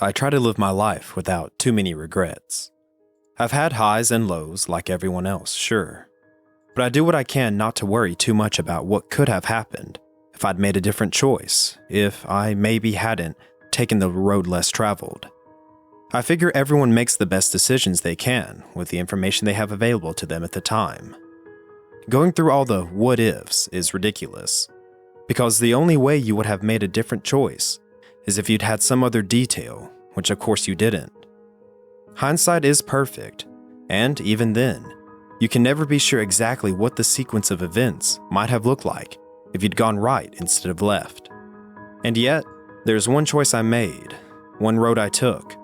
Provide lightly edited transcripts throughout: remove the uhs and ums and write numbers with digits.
I try to live my life without too many regrets. I've had highs and lows like everyone else, sure. But I do what I can not to worry too much about what could have happened if I'd made a different choice, if I maybe hadn't taken the road less traveled. I figure everyone makes the best decisions they can with the information they have available to them at the time. Going through all the what ifs is ridiculous, because the only way you would have made a different choice is if you'd had some other detail, which of course you didn't. Hindsight is perfect, and even then, you can never be sure exactly what the sequence of events might have looked like if you'd gone right instead of left. And yet, there's one choice I made, one road I took,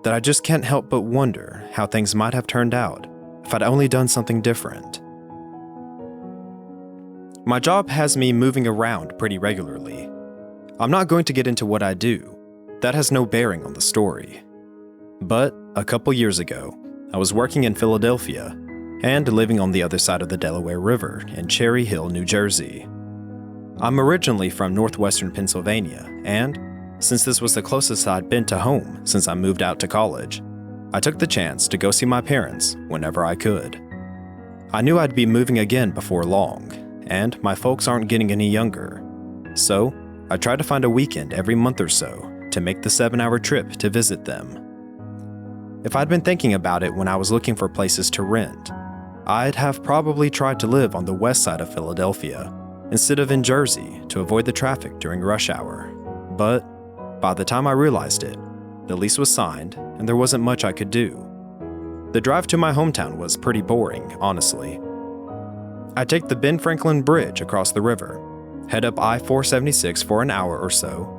that I just can't help but wonder how things might have turned out if I'd only done something different. My job has me moving around pretty regularly. I'm not going to get into what I do. That has no bearing on the story. But a couple years ago, I was working in Philadelphia and living on the other side of the Delaware River in Cherry Hill, New Jersey. I'm originally from northwestern Pennsylvania, and since this was the closest I'd been to home since I moved out to college, I took the chance to go see my parents whenever I could. I knew I'd be moving again before long, and my folks aren't getting any younger, so I tried to find a weekend every month or so to make the 7-hour trip to visit them. If I'd been thinking about it when I was looking for places to rent, I'd have probably tried to live on the west side of Philadelphia instead of in Jersey to avoid the traffic during rush hour. But by the time I realized it, the lease was signed and there wasn't much I could do. The drive to my hometown was pretty boring, honestly. I'd take the Ben Franklin Bridge across the river, head up I-476 for an hour or so,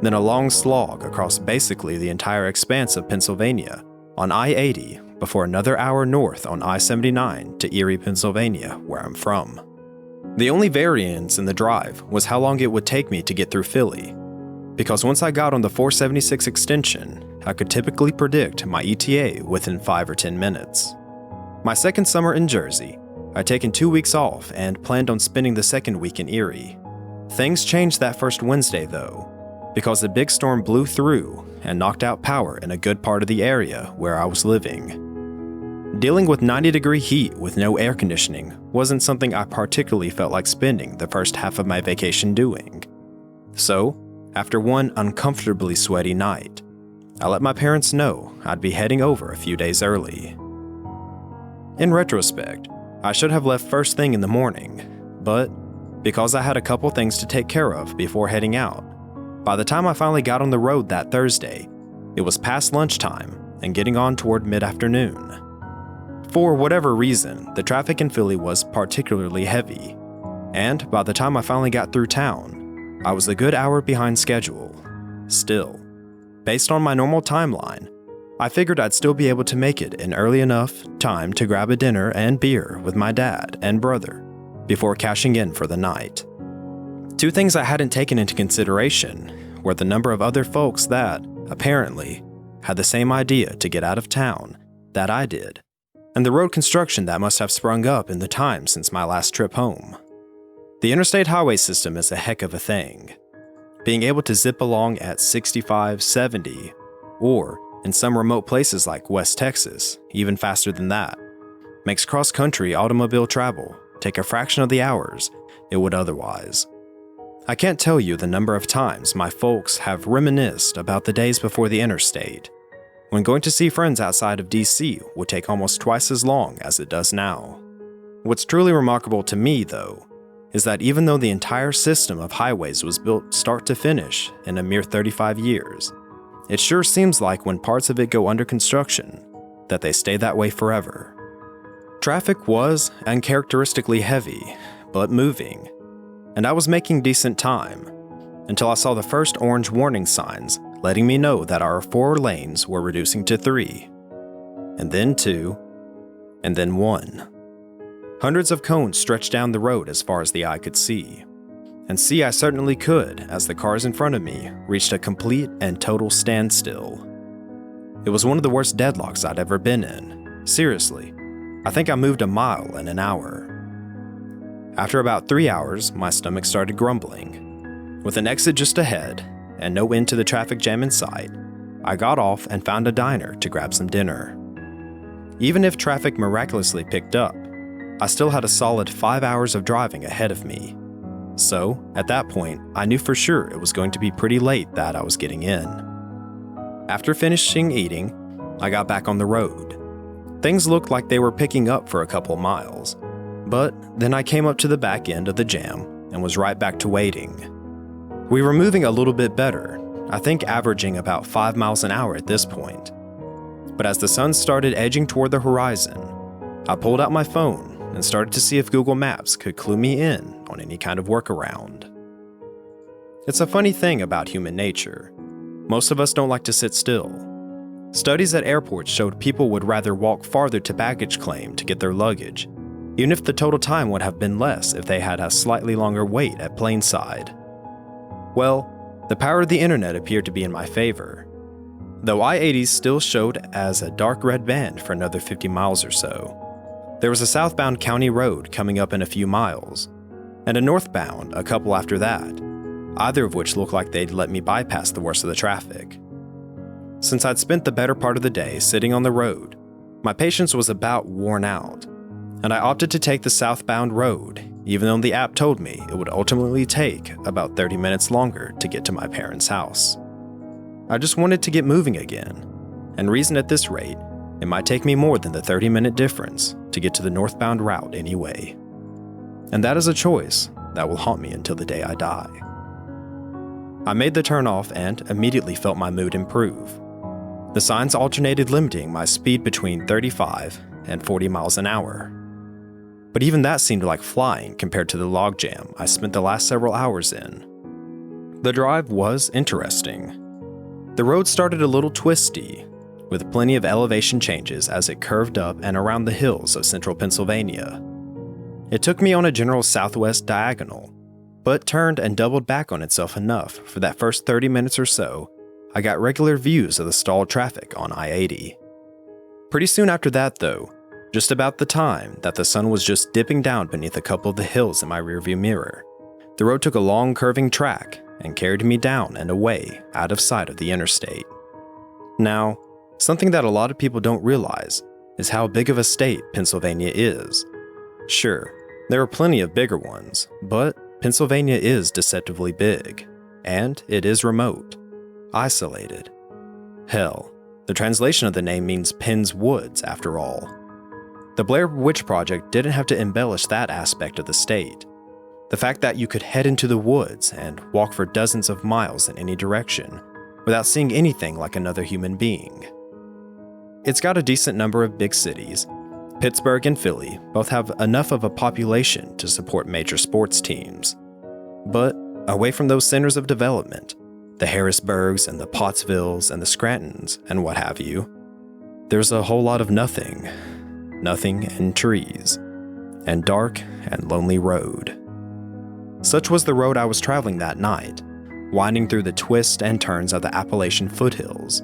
then a long slog across basically the entire expanse of Pennsylvania on I-80 before another hour north on I-79 to Erie, Pennsylvania, where I'm from. The only variance in the drive was how long it would take me to get through Philly, because once I got on the 476 extension, I could typically predict my ETA within 5 or 10 minutes. My second summer in Jersey, I'd taken 2 weeks off and planned on spending the second week in Erie. Things changed that first Wednesday though, because a big storm blew through and knocked out power in a good part of the area where I was living. Dealing with 90-degree heat with no air conditioning wasn't something I particularly felt like spending the first half of my vacation doing. So, after one uncomfortably sweaty night, I let my parents know I'd be heading over a few days early. In retrospect, I should have left first thing in the morning, but because I had a couple things to take care of before heading out, by the time I finally got on the road that Thursday, it was past lunchtime and getting on toward mid-afternoon. For whatever reason, the traffic in Philly was particularly heavy, and by the time I finally got through town, I was a good hour behind schedule. Still, based on my normal timeline, I figured I'd still be able to make it in early enough time to grab a dinner and beer with my dad and brother before cashing in for the night. Two things I hadn't taken into consideration were the number of other folks that, apparently, had the same idea to get out of town that I did, and the road construction that must have sprung up in the time since my last trip home. The interstate highway system is a heck of a thing. Being able to zip along at 65, 70, or in some remote places like West Texas, even faster than that, makes cross-country automobile travel take a fraction of the hours it would otherwise. I can't tell you the number of times my folks have reminisced about the days before the interstate, when going to see friends outside of DC would take almost twice as long as it does now. What's truly remarkable to me, though, is that even though the entire system of highways was built start to finish in a mere 35 years, it sure seems like when parts of it go under construction, that they stay that way forever. Traffic was uncharacteristically heavy, but moving, and I was making decent time, until I saw the first orange warning signs letting me know that our 4 lanes were reducing to 3, and then 2, and then 1. Hundreds of cones stretched down the road as far as the eye could see. And see I certainly could as the cars in front of me reached a complete and total standstill. It was one of the worst deadlocks I'd ever been in. Seriously, I think I moved a mile in an hour. After about 3 hours, my stomach started grumbling. With an exit just ahead and no end to the traffic jam in sight, I got off and found a diner to grab some dinner. Even if traffic miraculously picked up, I still had a solid 5 hours of driving ahead of me. So, at that point, I knew for sure it was going to be pretty late that I was getting in. After finishing eating, I got back on the road. Things looked like they were picking up for a couple miles, but then I came up to the back end of the jam and was right back to waiting. We were moving a little bit better, I think averaging about 5 miles an hour at this point. But as the sun started edging toward the horizon, I pulled out my phone and started to see if Google Maps could clue me in on any kind of workaround. It's a funny thing about human nature. Most of us don't like to sit still. Studies at airports showed people would rather walk farther to baggage claim to get their luggage, even if the total time would have been less if they had a slightly longer wait at planeside. Well, the power of the internet appeared to be in my favor. Though I-80 still showed as a dark red band for another 50 miles or so, there was a southbound county road coming up in a few miles, and a northbound a couple after that, either of which looked like they'd let me bypass the worst of the traffic. Since I'd spent the better part of the day sitting on the road, my patience was about worn out, and I opted to take the southbound road, even though the app told me it would ultimately take about 30 minutes longer to get to my parents' house. I just wanted to get moving again, and reasoned at this rate, it might take me more than the 30-minute difference to get to the northbound route anyway. And that is a choice that will haunt me until the day I die. I made the turnoff and immediately felt my mood improve. The signs alternated limiting my speed between 35 and 40 miles an hour. But even that seemed like flying compared to the logjam I spent the last several hours in. The drive was interesting. The road started a little twisty, with plenty of elevation changes as it curved up and around the hills of central Pennsylvania. It took me on a general southwest diagonal, but turned and doubled back on itself enough for that first 30 minutes or so, I got regular views of the stalled traffic on I-80. Pretty soon after that though, just about the time that the sun was just dipping down beneath a couple of the hills in my rearview mirror, the road took a long curving track and carried me down and away out of sight of the interstate. Now, something that a lot of people don't realize is how big of a state Pennsylvania is. Sure, there are plenty of bigger ones, but Pennsylvania is deceptively big, and it is remote, isolated. Hell, the translation of the name means Penn's Woods after all. The Blair Witch Project didn't have to embellish that aspect of the state. The fact that you could head into the woods and walk for dozens of miles in any direction without seeing anything like another human being. It's got a decent number of big cities. Pittsburgh and Philly both have enough of a population to support major sports teams. But away from those centers of development, the Harrisburgs and the Pottsvilles and the Scrantons and what have you, there's a whole lot of nothing. Nothing and trees, and dark and lonely road. Such was the road I was traveling that night, winding through the twists and turns of the Appalachian foothills.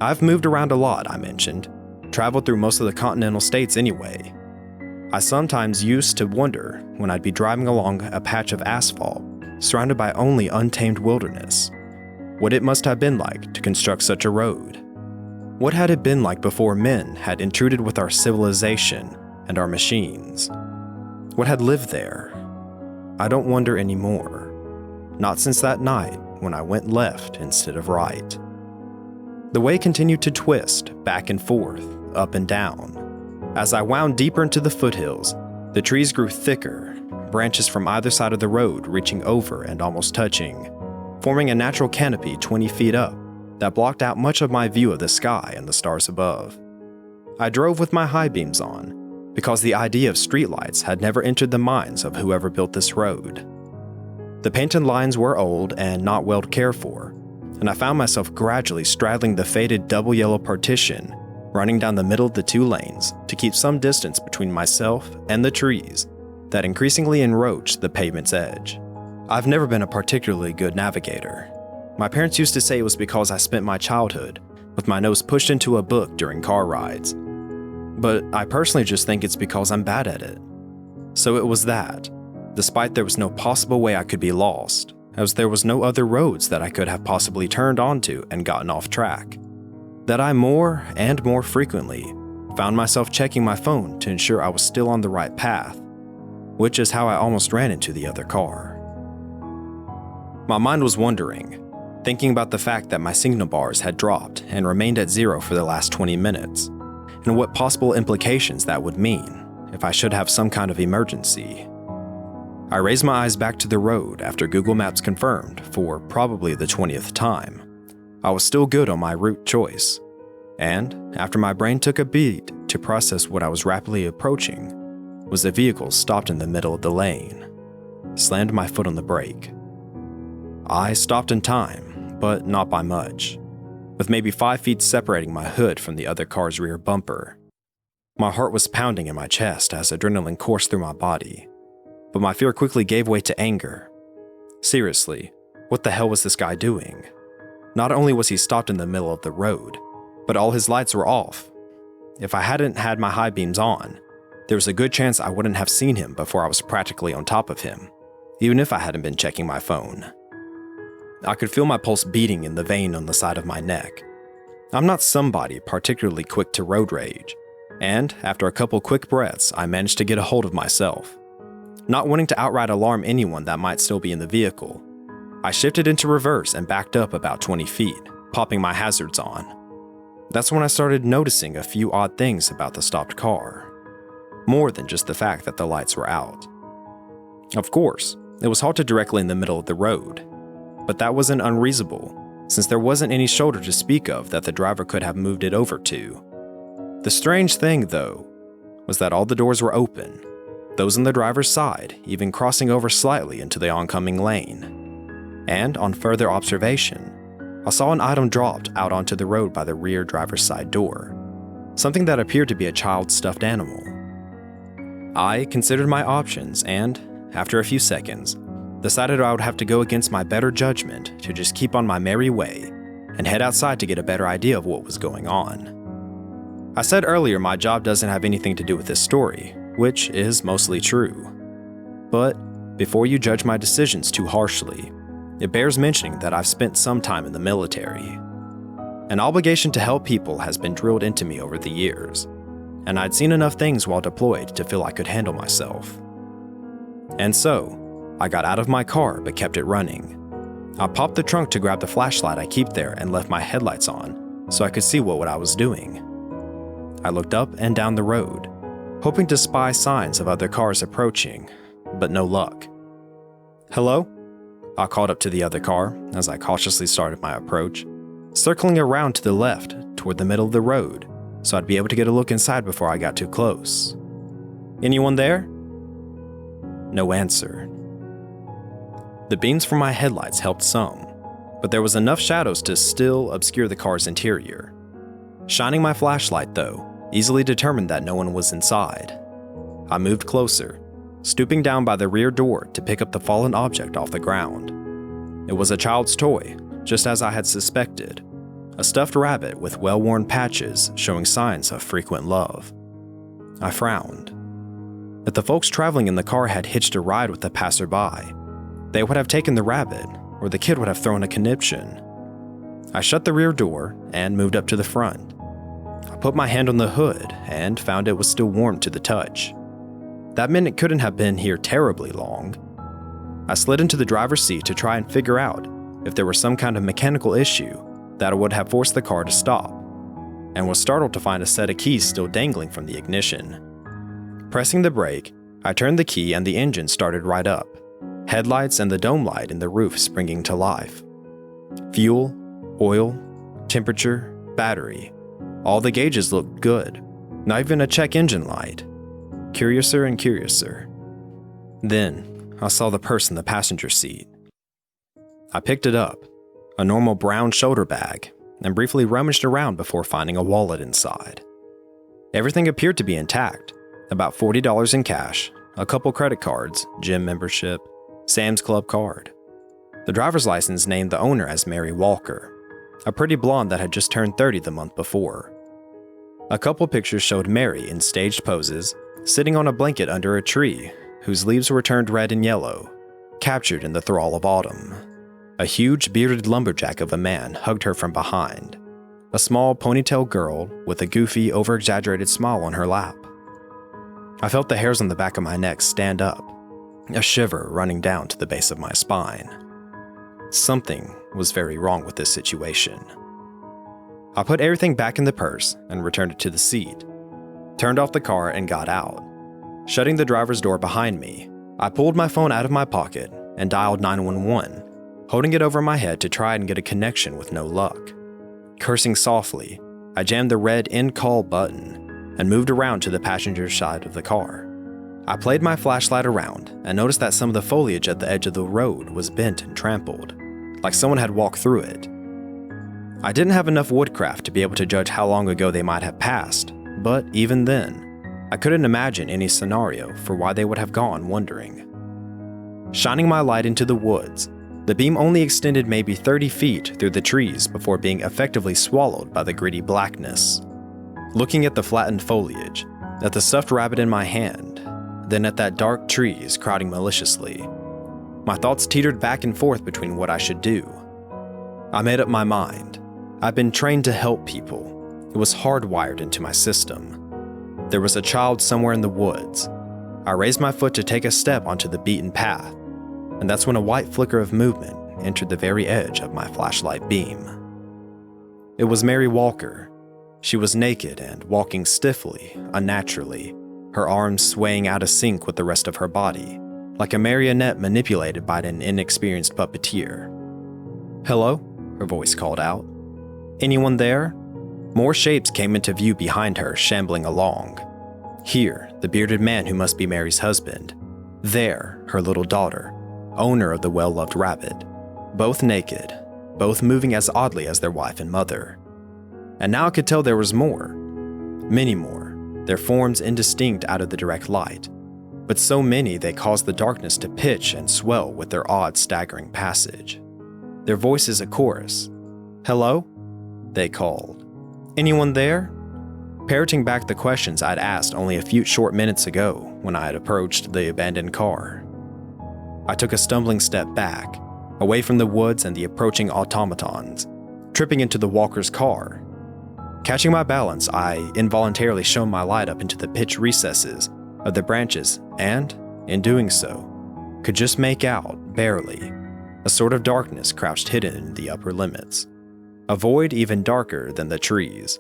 I've moved around a lot, I mentioned, traveled through most of the continental states anyway. I sometimes used to wonder when I'd be driving along a patch of asphalt, surrounded by only untamed wilderness, what it must have been like to construct such a road. What had it been like before men had intruded with our civilization and our machines? What had lived there? I don't wonder anymore. Not since that night when I went left instead of right. The way continued to twist back and forth, up and down. As I wound deeper into the foothills, the trees grew thicker, branches from either side of the road reaching over and almost touching, forming a natural canopy 20 feet up that blocked out much of my view of the sky and the stars above. I drove with my high beams on, because the idea of streetlights had never entered the minds of whoever built this road. The painted lines were old and not well cared for, and I found myself gradually straddling the faded double yellow partition, running down the middle of the two lanes to keep some distance between myself and the trees that increasingly encroached the pavement's edge. I've never been a particularly good navigator. My parents used to say it was because I spent my childhood with my nose pushed into a book during car rides. But I personally just think it's because I'm bad at it. So it was that, despite there was no possible way I could be lost, as there was no other roads that I could have possibly turned onto and gotten off track. that I more and more frequently found myself checking my phone to ensure I was still on the right path, which is how I almost ran into the other car. My mind was wandering, thinking about the fact that my signal bars had dropped and remained at 0 for the last 20 minutes, and what possible implications that would mean if I should have some kind of emergency. I raised my eyes back to the road after Google Maps confirmed, for probably the 20th time, I was still good on my route choice, and after my brain took a beat to process what I was rapidly approaching, was a vehicle stopped in the middle of the lane. Slammed my foot on the brake. I stopped in time, but not by much, with maybe 5 feet separating my hood from the other car's rear bumper. My heart was pounding in my chest as adrenaline coursed through my body, but my fear quickly gave way to anger. Seriously, what the hell was this guy doing? Not only was he stopped in the middle of the road, but all his lights were off. If I hadn't had my high beams on, there was a good chance I wouldn't have seen him before I was practically on top of him, even if I hadn't been checking my phone. I could feel my pulse beating in the vein on the side of my neck. I'm not somebody particularly quick to road rage, and after a couple quick breaths, I managed to get a hold of myself. Not wanting to outright alarm anyone that might still be in the vehicle, I shifted into reverse and backed up about 20 feet, popping my hazards on. That's when I started noticing a few odd things about the stopped car. More than just the fact that the lights were out. Of course, it was halted directly in the middle of the road, but that wasn't unreasonable, since there wasn't any shoulder to speak of that the driver could have moved it over to. The strange thing, though, was that all the doors were open, those on the driver's side even crossing over slightly into the oncoming lane. And on further observation, I saw an item dropped out onto the road by the rear driver's side door, something that appeared to be a child's stuffed animal. I considered my options and, after a few seconds, decided I would have to go against my better judgment to just keep on my merry way and head outside to get a better idea of what was going on. I said earlier my job doesn't have anything to do with this story, which is mostly true. But before you judge my decisions too harshly, it bears mentioning that I've spent some time in the military. An obligation to help people has been drilled into me over the years, and I'd seen enough things while deployed to feel I could handle myself. And so, I got out of my car but kept it running. I popped the trunk to grab the flashlight I keep there and left my headlights on so I could see what I was doing. I looked up and down the road, hoping to spy signs of other cars approaching, but no luck. "Hello?" I called up to the other car as I cautiously started my approach, circling around to the left toward the middle of the road so I'd be able to get a look inside before I got too close. "Anyone there?" No answer. The beams from my headlights helped some, but there was enough shadows to still obscure the car's interior. Shining my flashlight, though, easily determined that no one was inside. I moved closer, stooping down by the rear door to pick up the fallen object off the ground. It was a child's toy, just as I had suspected, a stuffed rabbit with well-worn patches showing signs of frequent love. I frowned. If the folks traveling in the car had hitched a ride with a passerby, they would have taken the rabbit, or the kid would have thrown a conniption. I shut the rear door and moved up to the front. I put my hand on the hood and found it was still warm to the touch. That meant it couldn't have been here terribly long. I slid into the driver's seat to try and figure out if there was some kind of mechanical issue that would have forced the car to stop, and was startled to find a set of keys still dangling from the ignition. Pressing the brake, I turned the key and the engine started right up, headlights and the dome light in the roof springing to life. Fuel, oil, temperature, battery, all the gauges looked good, not even a check engine light. Curiouser and curiouser. Then, I saw the purse in the passenger seat. I picked it up, a normal brown shoulder bag, and briefly rummaged around before finding a wallet inside. Everything appeared to be intact, about $40 in cash, a couple credit cards, gym membership, Sam's Club card. The driver's license named the owner as Mary Walker, a pretty blonde that had just turned 30 the month before. A couple pictures showed Mary in staged poses, sitting on a blanket under a tree whose leaves were turned red and yellow, captured in the thrall of autumn. A huge bearded lumberjack of a man hugged her from behind, a small ponytail girl with a goofy, over-exaggerated smile on her lap. I felt the hairs on the back of my neck stand up, a shiver running down to the base of my spine. Something was very wrong with this situation. I put everything back in the purse and returned it to the seat, turned off the car and got out. Shutting the driver's door behind me, I pulled my phone out of my pocket and dialed 911, holding it over my head to try and get a connection with no luck. Cursing softly, I jammed the red end call button and moved around to the passenger side of the car. I played my flashlight around and noticed that some of the foliage at the edge of the road was bent and trampled, like someone had walked through it. I didn't have enough woodcraft to be able to judge how long ago they might have passed, but even then, I couldn't imagine any scenario for why they would have gone wandering. Shining my light into the woods, the beam only extended maybe 30 feet through the trees before being effectively swallowed by the gritty blackness. Looking at the flattened foliage, at the stuffed rabbit in my hand, then at that dark trees crowding maliciously, my thoughts teetered back and forth between what I should do. I made up my mind. I've been trained to help people. It was hardwired into my system. There was a child somewhere in the woods. I raised my foot to take a step onto the beaten path, and that's when a white flicker of movement entered the very edge of my flashlight beam. It was Mary Walker. She was naked and walking stiffly, unnaturally, her arms swaying out of sync with the rest of her body, like a marionette manipulated by an inexperienced puppeteer. "Hello?" her voice called out. "Anyone there?" More shapes came into view behind her, shambling along. Here, the bearded man who must be Mary's husband. There, her little daughter, owner of the well-loved rabbit. Both naked, both moving as oddly as their wife and mother. And now I could tell there was more. Many more, their forms indistinct out of the direct light. But so many they caused the darkness to pitch and swell with their odd, staggering passage. Their voices a chorus. "Hello?" they called. "Anyone there?" Parroting back the questions I'd asked only a few short minutes ago when I had approached the abandoned car. I took a stumbling step back, away from the woods and the approaching automatons, tripping into the Walker's car. Catching my balance, I involuntarily shone my light up into the pitch recesses of the branches and, in doing so, could just make out, barely, a sort of darkness crouched hidden in the upper limits. A void even darker than the trees.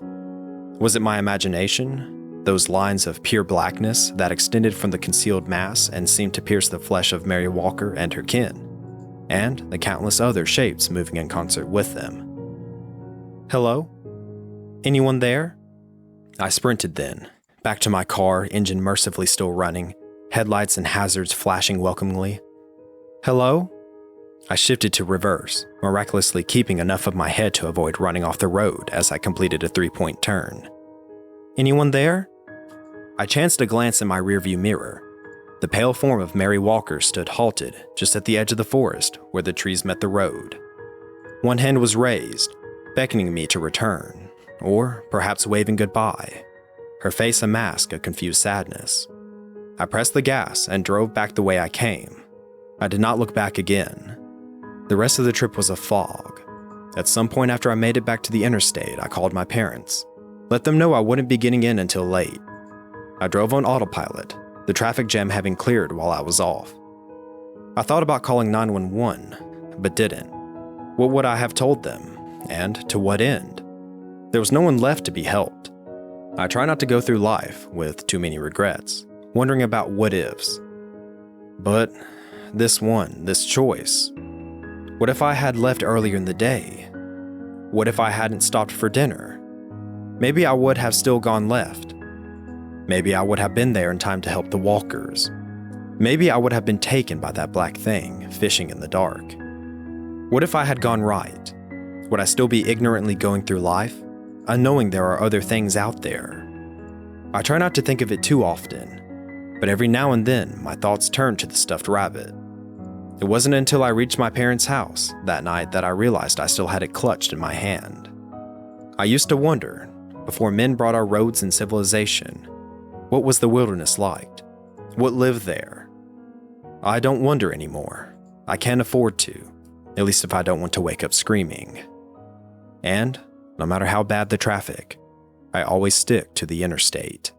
Was it my imagination? Those lines of pure blackness that extended from the concealed mass and seemed to pierce the flesh of Mary Walker and her kin, and the countless other shapes moving in concert with them. "Hello? Anyone there?" I sprinted then, back to my car, engine mercifully still running, headlights and hazards flashing welcomingly. "Hello?" I shifted to reverse, miraculously keeping enough of my head to avoid running off the road as I completed a 3-point turn. "Anyone there?" I chanced a glance in my rearview mirror. The pale form of Mary Walker stood halted just at the edge of the forest where the trees met the road. One hand was raised, beckoning me to return, or perhaps waving goodbye, her face a mask of confused sadness. I pressed the gas and drove back the way I came. I did not look back again. The rest of the trip was a fog. At some point after I made it back to the interstate, I called my parents, let them know I wouldn't be getting in until late. I drove on autopilot, the traffic jam having cleared while I was off. I thought about calling 911, but didn't. What would I have told them, and to what end? There was no one left to be helped. I try not to go through life with too many regrets, wondering about what-ifs. But this choice. What if I had left earlier in the day? What if I hadn't stopped for dinner? Maybe I would have still gone left. Maybe I would have been there in time to help the Walkers. Maybe I would have been taken by that black thing, fishing in the dark. What if I had gone right? Would I still be ignorantly going through life, unknowing there are other things out there? I try not to think of it too often, but every now and then my thoughts turn to the stuffed rabbit. It wasn't until I reached my parents' house that night that I realized I still had it clutched in my hand. I used to wonder, before men brought our roads and civilization, what was the wilderness like? What lived there? I don't wonder anymore. I can't afford to, at least if I don't want to wake up screaming. And No matter how bad the traffic, I always stick to the interstate.